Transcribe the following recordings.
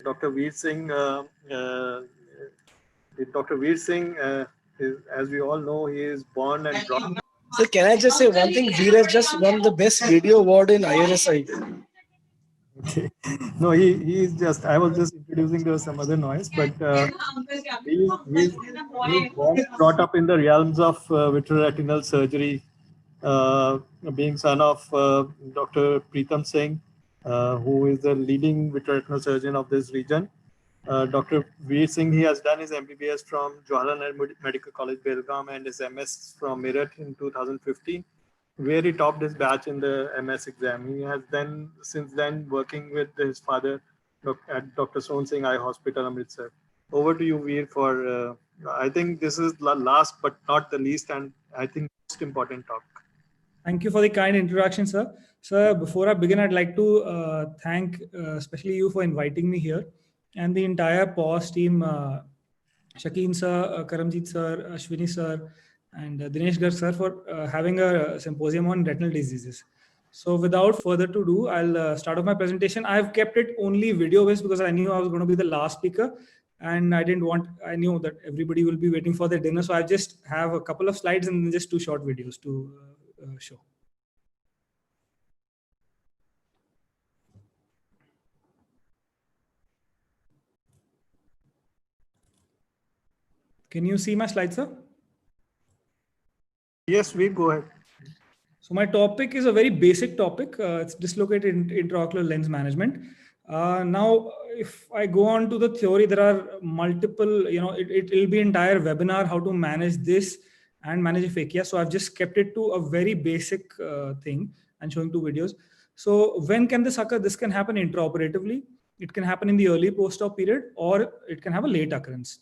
Dr. Veer Singh, Dr. Veer Singh, as we all know, he is born and brought. So can I just say one thing? Veer has just won the best video award in IRSI. Okay. No, he is just. I was just introducing. There was some other noise, but he's born and brought up in the realms of vitreoretinal surgery, uh, being son of Dr. Preetham Singh, who is the leading vitreoretinal surgeon of this region. Dr. Veer Singh, he has done his MBBS from Jawaharlal Medical College, Belgaum, and his MS from Meerut in 2015, where he topped his batch in the MS exam. He has then, since then, working with his father at Dr. Son Singh Eye Hospital, Amritsar. Over to you, Veer, for I think this is the last but not the least, and I think most important talk. Thank you for the kind introduction, sir. Sir, before I begin, I'd like to thank especially you for inviting me here and the entire POS team, Shakeen sir, Karamjeet sir, Ashwini sir, and Dinesh Garg sir for having a symposium on retinal diseases. So without further to do, I'll start off my presentation. I've kept it only video based because I knew I was going to be the last speaker and I knew that everybody will be waiting for their dinner. So I just have a couple of slides and then just 2 short videos to show. Can you see my slides, sir? Yes, we go ahead. So my topic is a very basic topic. It's dislocated intraocular lens management. Now, if I go on to the theory, there are multiple, it will be entire webinar how to manage this and manage aphakia. So I've just kept it to a very basic thing and showing 2 videos. So when can this occur? This can happen intraoperatively. It can happen in the early post-op period, or it can have a late occurrence.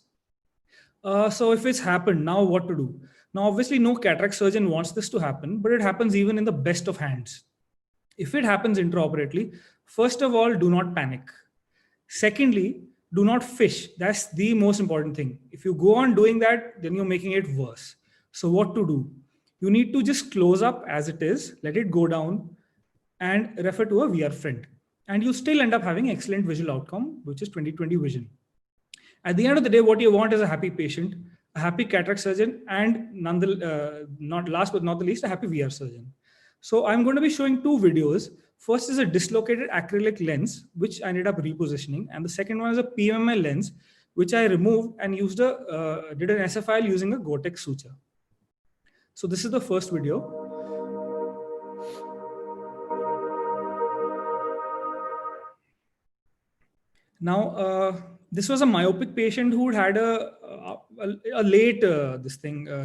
So if it's happened, now what to do? Now, obviously, no cataract surgeon wants this to happen, but it happens even in the best of hands. If it happens intraoperatively, first of all, do not panic. Secondly, do not fish. That's the most important thing. If you go on doing that, then you're making it worse. So what to do? You need to just close up as it is, let it go down, and refer to a VR friend. And you still end up having excellent visual outcome, which is 20/20 vision. At the end of the day, what you want is a happy patient, a happy cataract surgeon, and not last but not the least, a happy VR surgeon. So I'm going to be showing 2 videos. First is a dislocated acrylic lens, which I ended up repositioning. And the second one is a PMMA lens, which I removed and did an SFIL using a Gore-Tex suture. So this is the first video. Now, this was a myopic patient who had a late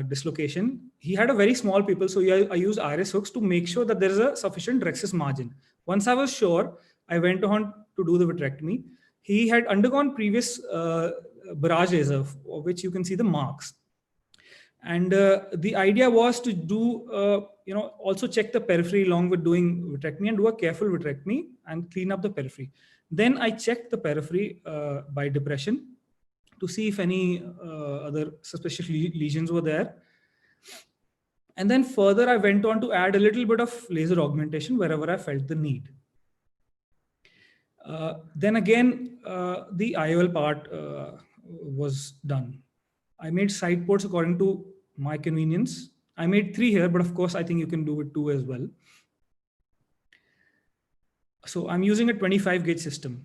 dislocation. He had a very small pupil, so I used iris hooks to make sure that there is a sufficient rhexis margin. Once I was sure, I went on to do the vitrectomy. He had undergone previous barrage laser, of which you can see the marks. And the idea was to do, also check the periphery along with doing vitrectomy and do a careful vitrectomy and clean up the periphery. Then I checked the periphery by depression to see if any other suspicious lesions were there. And then further, I went on to add a little bit of laser augmentation wherever I felt the need. Then again, the IOL part was done. I made side ports according to my convenience. I made 3 here, but of course, I think you can do it 2 as well. So I'm using a 25 gauge system.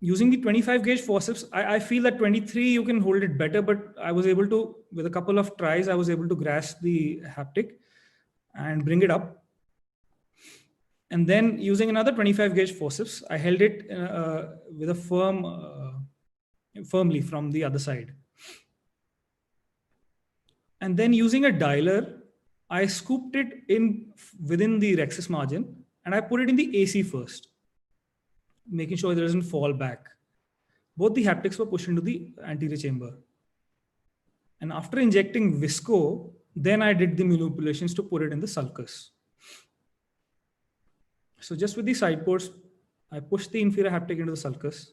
Using the 25 gauge forceps, I feel that 23, you can hold it better, but I was able to, with a couple of tries, I was able to grasp the haptic and bring it up. And then using another 25 gauge forceps, I held it with a firmly from the other side. And then using a dialer, I scooped it in within the rhexis margin and I put it in the AC first, making sure it doesn't fall back. Both the haptics were pushed into the anterior chamber. And after injecting visco, then I did the manipulations to put it in the sulcus. So just with the side ports, I pushed the inferior haptic into the sulcus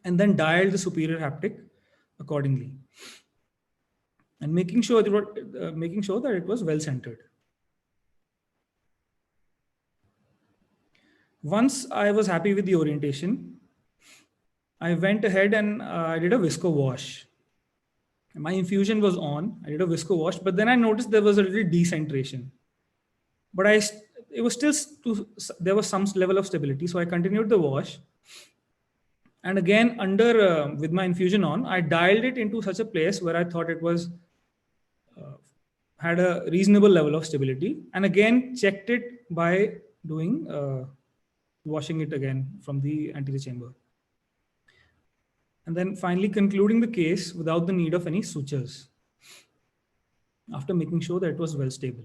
and then dialed the superior haptic accordingly. And making sure that it was well centered. Once I was happy with the orientation, I went ahead and I did a visco wash. My infusion was on. I did a visco wash, but then I noticed there was a little decentration. But it was still there was some level of stability, so I continued the wash. And again, with my infusion on, I dialed it into such a place where I thought it was had a reasonable level of stability, and again checked it by doing washing it again from the anterior chamber. And then finally concluding the case without the need of any sutures, after making sure that it was well stable.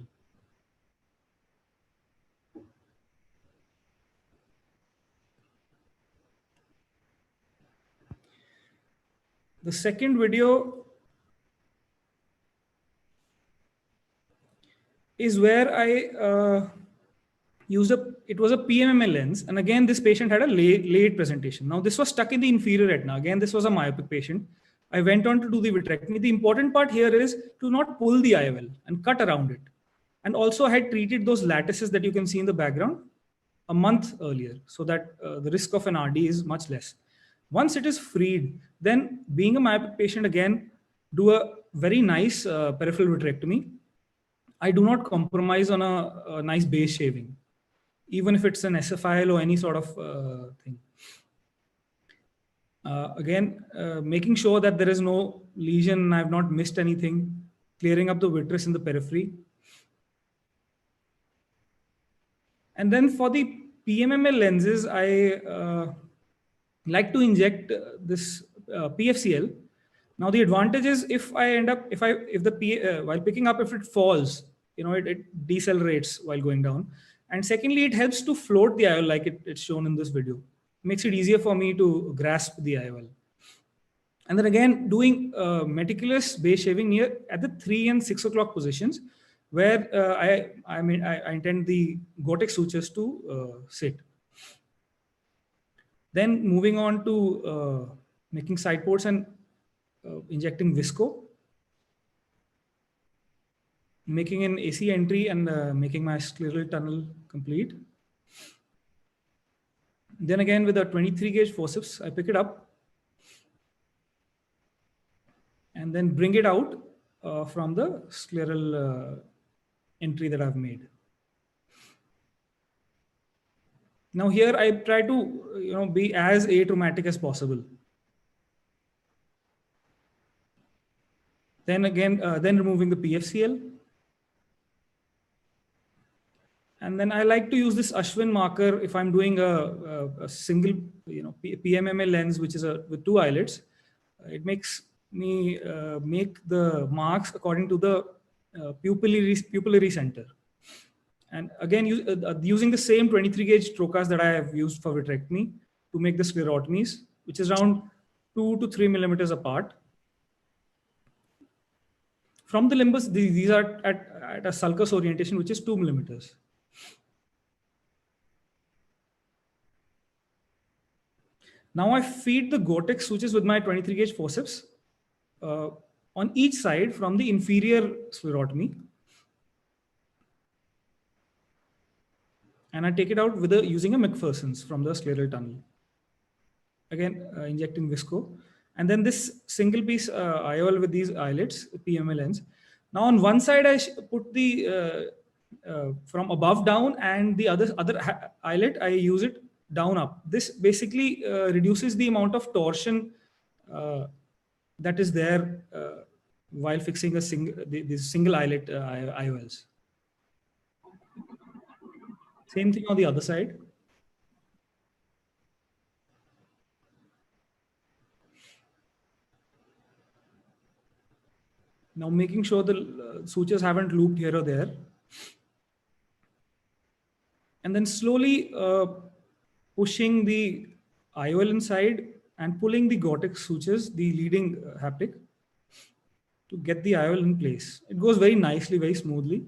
The second video is where I used it was a PMMA lens. And again, this patient had a late presentation. Now this was stuck in the inferior retina. Again, this was a myopic patient. I went on to do the vitrectomy. The important part here is to not pull the IOL and cut around it. And also I had treated those lattices that you can see in the background a month earlier, so that the risk of an RD is much less. Once it is freed, then being a myopic patient, again, do a very nice peripheral vitrectomy. I do not compromise on a nice base shaving, even if it's an esophageal or any sort of thing. Again, making sure that there is no lesion, I've not missed anything, clearing up the vitreous in the periphery. And then for the PMMA lenses, I like to inject this PFCL. Now the advantage is if I end up, while picking up, if it falls, it decelerates while going down. And secondly, it helps to float the IOL like it's shown in this video. It makes it easier for me to grasp the IOL. And then again, doing meticulous base shaving at the 3 and 6 o'clock positions, where I intend the Gore-Tex sutures to sit. Then moving on to making side ports and injecting visco, making an AC entry and making my scleral tunnel complete. Then again, with a 23 gauge forceps, I pick it up and then bring it out from the scleral entry that I've made. Now here I try to be as atraumatic as possible. Then again, then removing the PFCL. And then I like to use this Ashwin marker if I'm doing a single PMMA lens, which is with 2 eyelets. It makes me make the marks according to the pupillary center. And again, using the same 23 gauge trocars that I have used for vitrectomy to make the sclerotomies, which is around 2 to 3 millimeters apart. From the limbus, these are at a sulcus orientation, which is 2 millimeters. Now I feed the Gore-Tex sutures with my 23 gauge forceps on each side from the inferior sclerotomy. And I take it out using a McPherson's from the scleral tunnel. Again, injecting visco. And then this single piece IOL with these eyelets, PMMA lens. Now on one side, I put the from above down, and the other eyelet, I use it down up. This basically reduces the amount of torsion that is there while fixing these single eyelet IOLs. Same thing on the other side. Now making sure the sutures haven't looped here or there. And then slowly pushing the IOL inside and pulling the Gore-Tex sutures, the leading haptic, to get the IOL in place. It goes very nicely, very smoothly.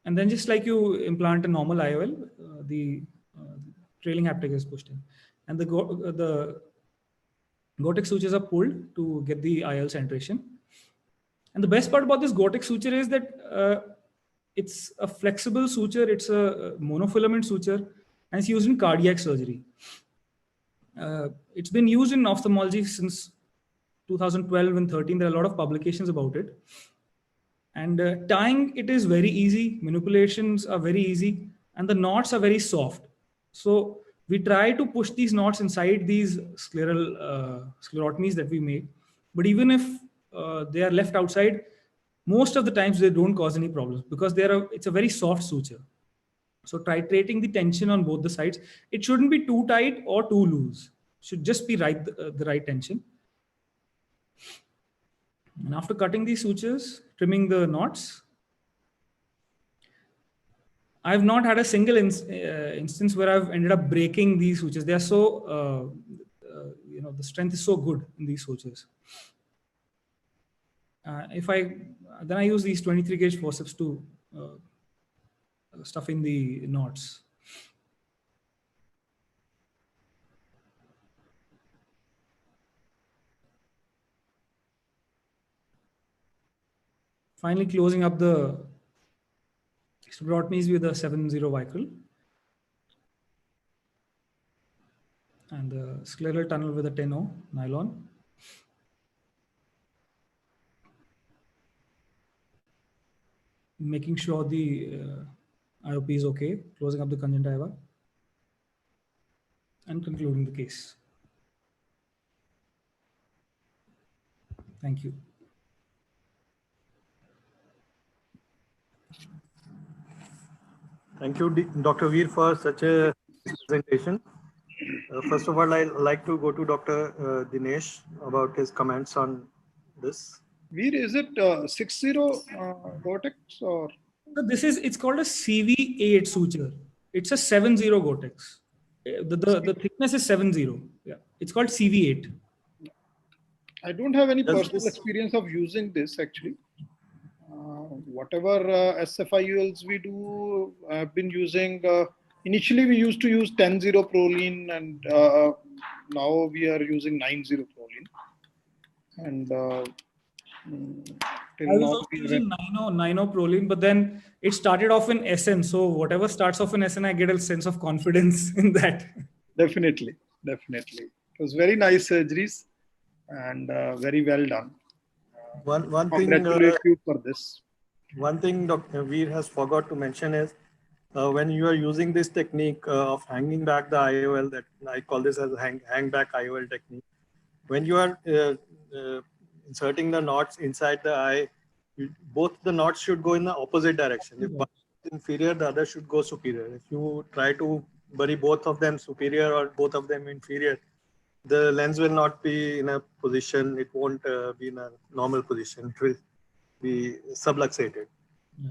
And then just like you implant a normal IOL, the trailing haptic is pushed in. And the Gore-Tex sutures are pulled to get the IOL centration. And the best part about this Gore-Tex suture is that it's a flexible suture. It's a monofilament suture. and it's used in cardiac surgery. It's been used in ophthalmology since 2012 and 13. There are a lot of publications about it. And tying it is very easy. Manipulations are very easy, and the knots are very soft. So we try to push these knots inside these sclerotomies that we make. But even if they are left outside, most of the times they don't cause any problems because it's a very soft suture. So titrating the tension on both the sides, it shouldn't be too tight or too loose. It should just be the right tension. And after cutting these sutures, trimming the knots, I've not had a single instance where I've ended up breaking these sutures. They are so, the strength is so good in these sutures. Then I use these 23 gauge forceps to stuff in the knots. Finally, closing up the sclerotomies with a 7-0 Vicryl and the scleral tunnel with a 10-0 nylon. Making sure the IOP is okay, closing up the conjunctiva and concluding the case. Thank you. Thank you, Dr. Veer, for such a presentation. First of all, I'd like to go to Dr. Dinesh about his comments on this. Veer, is it 6-0 Gore-Tex or? So it's called a CV8 suture. It's a 7-0 Gore-Tex. The thickness is 7-0. Yeah, it's called CV8. I don't have any personal experience of using this actually. Whatever SFIULs we do, I've been using, initially we used to use 10-0 proline and now we are using 9-0 proline. And I was also using 9-0 proline, but then it started off in SN. So whatever starts off in SN, I get a sense of confidence in that. Definitely. It was very nice surgeries and very well done. One thing, congratulate you for this. One thing Dr. Veer has forgot to mention is when you are using this technique of hanging back the IOL, that I call this as hang back IOL technique. When you are inserting the knots inside the eye, both the knots should go in the opposite direction. If one is inferior, the other should go superior. If you try to bury both of them superior or both of them inferior, the lens will not be in a position, it won't be in a normal position. It will be subluxated. Yeah.